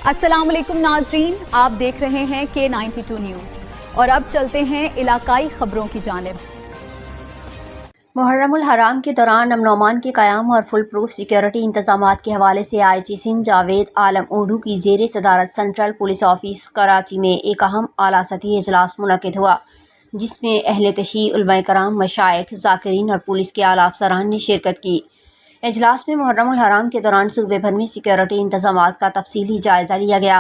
अस्सलाम वालेकुम नाजरीन, आप देख रहे हैं K92 न्यूज़ और अब चलते हैं इलाकाई खबरों की जानिब। मुहर्रमुल हराम के दौरान अमन अमान के क़याम और फुल प्रूफ सिक्योरिटी इंतजामात के हवाले से IG सिंध जावेद आलम ओढ़ू की ज़ेर सदारत सेंट्रल पुलिस ऑफिस कराची में एक अहम आला सतही इजलास मुनक़िद हुआ, जिसमें अहले तशरीह, उलमाए कराम, मशाइख, ज़ाकिरीन और पुलिस के आला अफसरान ने शिरकत की। इजलास में मुहर्रमुल हराम के दौरान सूबे भर में सिक्योरिटी इंतजामात का तफसीली जायज़ा लिया गया।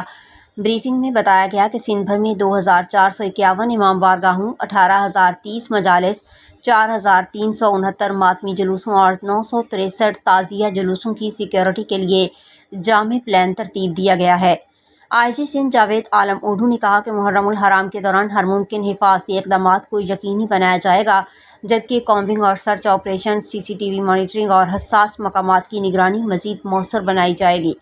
ब्रीफिंग में बताया गया कि सिंध भर में 2451 इमाम बारगाहों, 18,030 मजालिस, 4,369 मातमी जुलूसों और 963 ताज़िया जुलूसों की सिक्योरिटी के लिए जामे प्लान तरतीब दिया गया है। IG सिंध जावेद आलम ओढ़ू ने कहा कि मुहर्रमुल हराम के दौरान हर मुमकिन हिफाजती इक़दामात को यकीनी बनाया जाएगा, जबकि कॉम्बिंग और सर्च ऑपरेशन, CCTV मॉनिटरिंग और हसास मकामात की निगरानी मज़ीद मौसर बनाई जाएगी।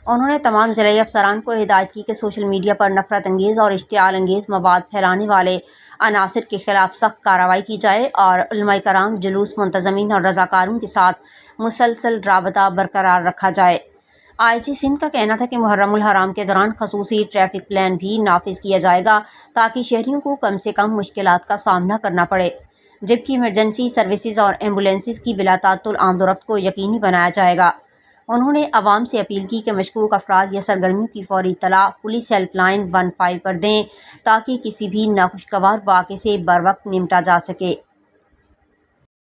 उन्होंने तमाम ज़िला अफसरान को हिदायत की कि सोशल मीडिया पर नफरत अंगेज़ और इश्तियाल अंगेज़ मवाद फैलाने वाले अनासिर के खिलाफ सख्त कार्रवाई की जाए और उलमाए कराम, जुलूस मुंतज़मीन और रज़ाकारों के साथ मुसलसल राबता बरकरार रखा जाए। IG सिंध का कहना था कि मुहर्रमुल हराम के दौरान खसूसी ट्रैफिक प्लान भी नाफिज किया जाएगा, ताकि शहरियों को कम से कम मुश्किलात का सामना करना पड़े, जबकि इमरजेंसी सर्विसेज और एम्बुलेंसेज की बिला तातुल आमदोरफ्त को यकीनी बनाया जाएगा। उन्होंने आवाम से अपील की कि मशकूक अफराद या सरगर्मियों की फौरी इत्तला पुलिस हेल्पलाइन 15 पर दें, ताकि किसी भी नाखुशगवार वाक़े से बर वक्त निपटा जा सके।